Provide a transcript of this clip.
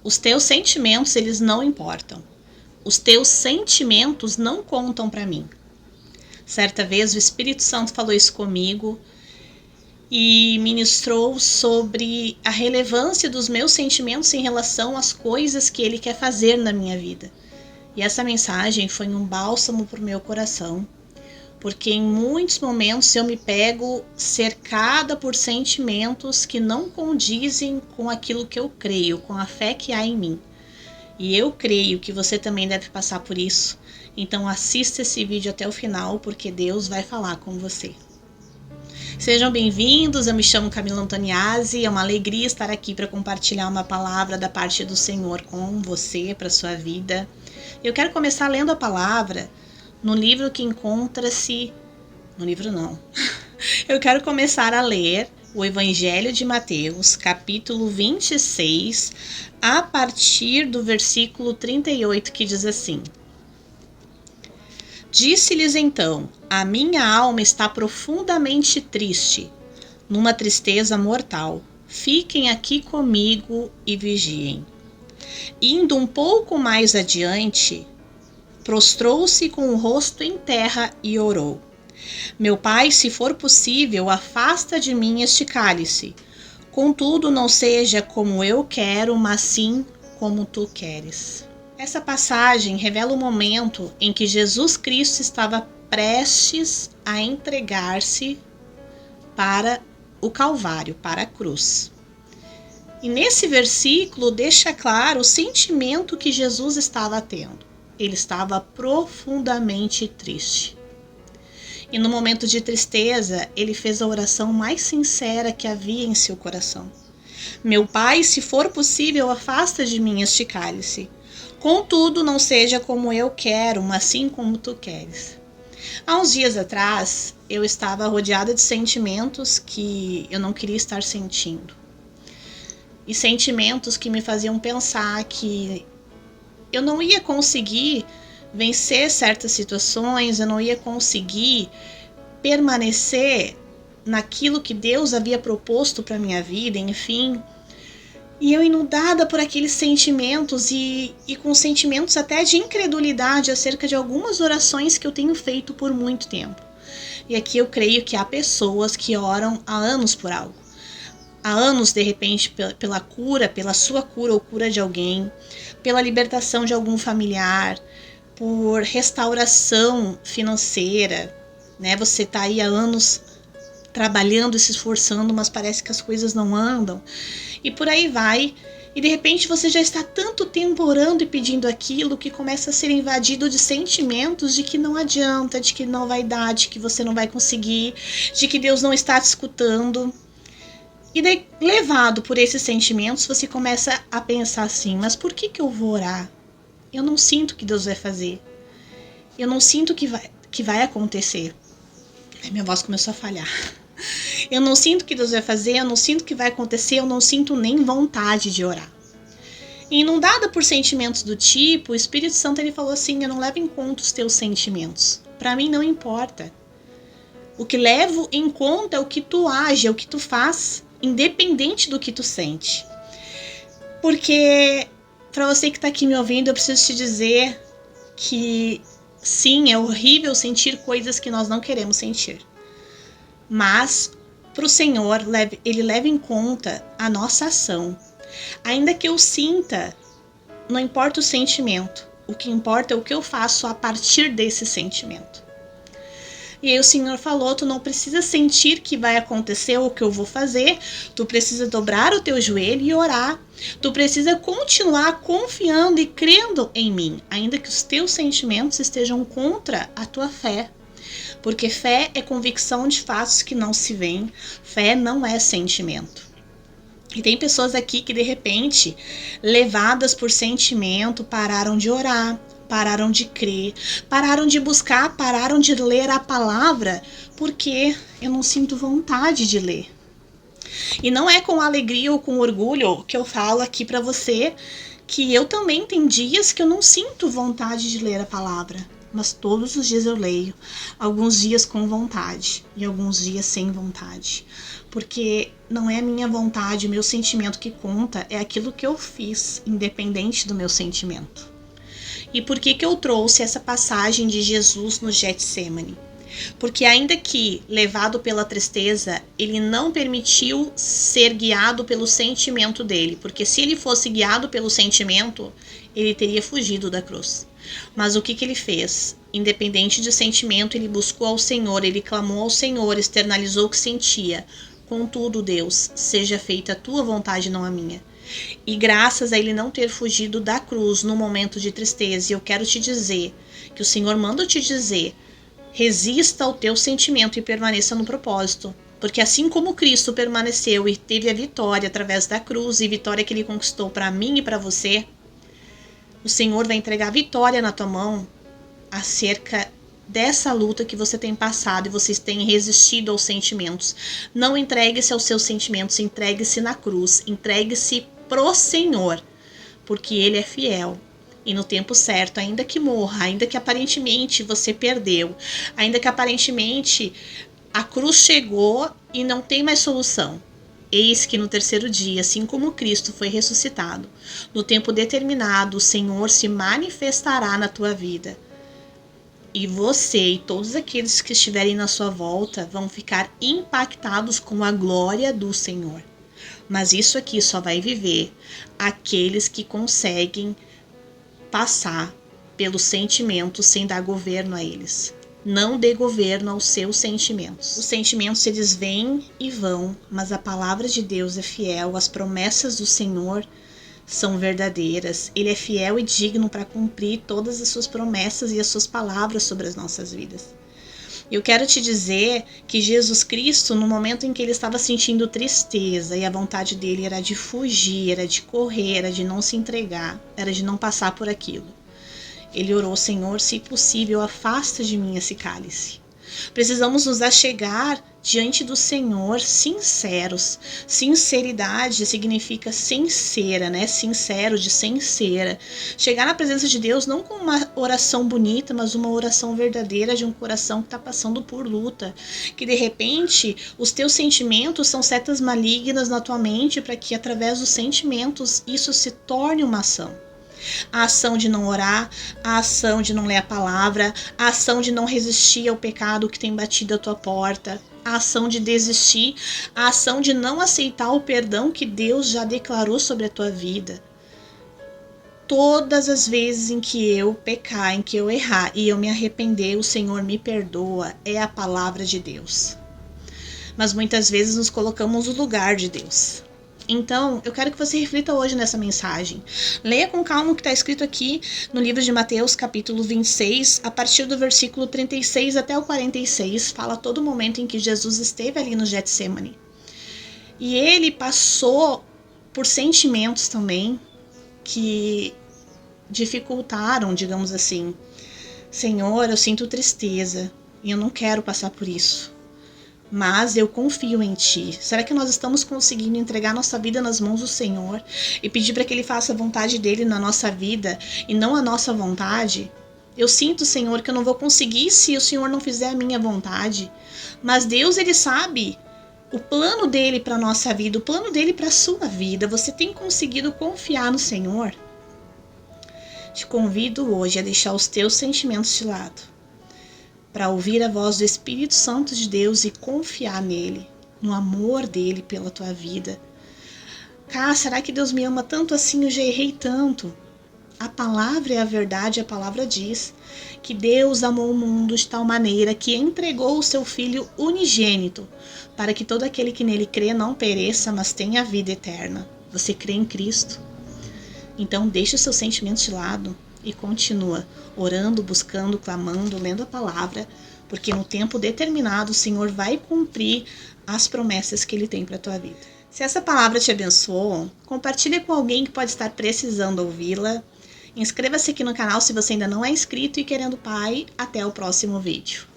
Os teus sentimentos, eles não importam. Os teus sentimentos não contam para mim. Certa vez o Espírito Santo falou isso comigo e ministrou sobre a relevância dos meus sentimentos em relação às coisas que Ele quer fazer na minha vida. E essa mensagem foi um bálsamo para o meu coração, porque em muitos momentos eu me pego cercada por sentimentos que não condizem com aquilo que eu creio, com a fé que há em mim. E eu creio que você também deve passar por isso. Então assista esse vídeo até o final, porque Deus vai falar com você. Sejam bem-vindos, eu me chamo Camila Antoniazzi, é uma alegria estar aqui para compartilhar uma palavra da parte do Senhor com você, para a sua vida. Eu quero começar lendo a palavra no livro que encontra-se... No livro não. Eu quero começar a ler o Evangelho de Mateus, capítulo 26, a partir do versículo 38, que diz assim: Disse-lhes então: a minha alma está profundamente triste, numa tristeza mortal. Fiquem aqui comigo e vigiem. Indo um pouco mais adiante, prostrou-se com o rosto em terra e orou: Meu Pai, se for possível, afasta de mim este cálice. Contudo, não seja como eu quero, mas sim como tu queres. Essa passagem revela o momento em que Jesus Cristo estava prestes a entregar-se para o Calvário, para a cruz. E nesse versículo deixa claro o sentimento que Jesus estava tendo. Ele estava profundamente triste. E no momento de tristeza, ele fez a oração mais sincera que havia em seu coração. Meu Pai, se for possível, afasta de mim este cálice. Contudo, não seja como eu quero, mas sim como tu queres. Há uns dias atrás, eu estava rodeada de sentimentos que eu não queria estar sentindo. E sentimentos que me faziam pensar que eu não ia conseguir vencer certas situações, eu não ia conseguir permanecer naquilo que Deus havia proposto para minha vida, enfim. E eu inundada por aqueles sentimentos e com sentimentos até de incredulidade acerca de algumas orações que eu tenho feito por muito tempo. E aqui eu creio que há pessoas que oram há anos por algo. Há anos, de repente, pela cura, pela sua cura ou cura de alguém, pela libertação de algum familiar, por restauração financeira, né? Você está aí há anos trabalhando e se esforçando, mas parece que as coisas não andam. E por aí vai. E de repente você já está tanto tempo orando e pedindo aquilo que começa a ser invadido de sentimentos de que não adianta, de que não vai dar, de que você não vai conseguir, de que Deus não está te escutando. E daí, levado por esses sentimentos, você começa a pensar assim: mas por que eu vou orar? Eu não sinto que Deus vai fazer. Eu não sinto que vai acontecer. Aí minha voz começou a falhar. Eu não sinto que Deus vai fazer, eu não sinto que vai acontecer, eu não sinto nem vontade de orar. E inundada por sentimentos do tipo, o Espírito Santo ele falou assim: eu não levo em conta os teus sentimentos. Para mim não importa. O que levo em conta é o que tu age, é o que tu faz, independente do que tu sente. Porque, para você que está aqui me ouvindo, eu preciso te dizer que sim, é horrível sentir coisas que nós não queremos sentir. Mas, para o Senhor, Ele leva em conta a nossa ação. Ainda que eu sinta, não importa o sentimento. O que importa é o que eu faço a partir desse sentimento. E aí o Senhor falou: tu não precisa sentir que vai acontecer ou que eu vou fazer. Tu precisa dobrar o teu joelho e orar. Tu precisa continuar confiando e crendo em mim, ainda que os teus sentimentos estejam contra a tua fé. Porque fé é convicção de fatos que não se veem. Fé não é sentimento. E tem pessoas aqui que de repente, levadas por sentimento, pararam de orar, pararam de crer, pararam de buscar, pararam de ler a palavra, porque eu não sinto vontade de ler. E não é com alegria ou com orgulho que eu falo aqui para você que eu também tenho dias que eu não sinto vontade de ler a palavra. mas todos os dias eu leio, alguns dias com vontade e alguns dias sem vontade, porque não é a minha vontade, o meu sentimento que conta, é aquilo que eu fiz, independente do meu sentimento. E por que eu trouxe essa passagem de Jesus no Getsemane? Porque ainda que levado pela tristeza, ele não permitiu ser guiado pelo sentimento dele, porque se ele fosse guiado pelo sentimento, ele teria fugido da cruz. Mas o que ele fez? Independente de sentimento, ele buscou ao Senhor, ele clamou ao Senhor, externalizou o que sentia. Contudo, Deus, seja feita a tua vontade, não a minha. E graças a ele não ter fugido da cruz no momento de tristeza, eu quero te dizer que o Senhor manda te dizer: resista ao teu sentimento e permaneça no propósito. Porque assim como Cristo permaneceu e teve a vitória através da cruz, e vitória que ele conquistou para mim e para você, o Senhor vai entregar a vitória na tua mão acerca dessa luta que você tem passado e vocês têm resistido aos sentimentos. Não entregue-se aos seus sentimentos, entregue-se na cruz, entregue-se pro Senhor, porque Ele é fiel. E no tempo certo, ainda que morra, ainda que aparentemente você perdeu, ainda que aparentemente a cruz chegou e não tem mais solução, eis que no terceiro dia, assim como Cristo foi ressuscitado, no tempo determinado, o Senhor se manifestará na tua vida. E você e todos aqueles que estiverem na sua volta vão ficar impactados com a glória do Senhor. Mas isso aqui só vai viver aqueles que conseguem passar pelos sentimentos sem dar governo a eles. Não dê governo aos seus sentimentos. Os sentimentos, eles vêm e vão, mas a palavra de Deus é fiel, as promessas do Senhor são verdadeiras. Ele é fiel e digno para cumprir todas as suas promessas e as suas palavras sobre as nossas vidas. Eu quero te dizer que Jesus Cristo, no momento em que ele estava sentindo tristeza e a vontade dele era de fugir, era de correr, era de não se entregar, era de não passar por aquilo, ele orou: Senhor, se possível, afasta de mim esse cálice. Precisamos nos achegar diante do Senhor sinceros. Sinceridade significa sincera, né? Sincero, de sincera. Chegar na presença de Deus não com uma oração bonita, mas uma oração verdadeira de um coração que está passando por luta. Que de repente os teus sentimentos são setas malignas na tua mente para que através dos sentimentos isso se torne uma ação. A ação de não orar, a ação de não ler a palavra, a ação de não resistir ao pecado que tem batido a tua porta, a ação de desistir, a ação de não aceitar o perdão que Deus já declarou sobre a tua vida. Todas as vezes em que eu pecar, em que eu errar e eu me arrepender, o Senhor me perdoa, é a palavra de Deus. Mas muitas vezes nos colocamos no lugar de Deus. Então, eu quero que você reflita hoje nessa mensagem. Leia com calma o que está escrito aqui no livro de Mateus, capítulo 26, a partir do versículo 36 até o 46, fala todo o momento em que Jesus esteve ali no Getsemane. E ele passou por sentimentos também que dificultaram, digamos assim. Senhor, eu sinto tristeza e eu não quero passar por isso. Mas eu confio em Ti. Será que nós estamos conseguindo entregar nossa vida nas mãos do Senhor e pedir para que Ele faça a vontade dEle na nossa vida e não a nossa vontade? Eu sinto, Senhor, que eu não vou conseguir se o Senhor não fizer a minha vontade. Mas Deus, Ele sabe o plano dEle para a nossa vida, o plano dEle para a sua vida. Você tem conseguido confiar no Senhor? Te convido hoje a deixar os teus sentimentos de lado, para ouvir a voz do Espírito Santo de Deus e confiar nele, no amor dele pela tua vida. Cara, será que Deus me ama tanto assim? Eu já errei tanto. A palavra é a verdade, a palavra diz que Deus amou o mundo de tal maneira que entregou o seu Filho unigênito, para que todo aquele que nele crê não pereça, mas tenha a vida eterna. Você crê em Cristo? Então deixe os seus sentimentos de lado e continua orando, buscando, clamando, lendo a palavra, porque no tempo determinado o Senhor vai cumprir as promessas que Ele tem para a tua vida. Se essa palavra te abençoou, compartilhe com alguém que pode estar precisando ouvi-la. Inscreva-se aqui no canal se você ainda não é inscrito e querendo Pai. Até o próximo vídeo.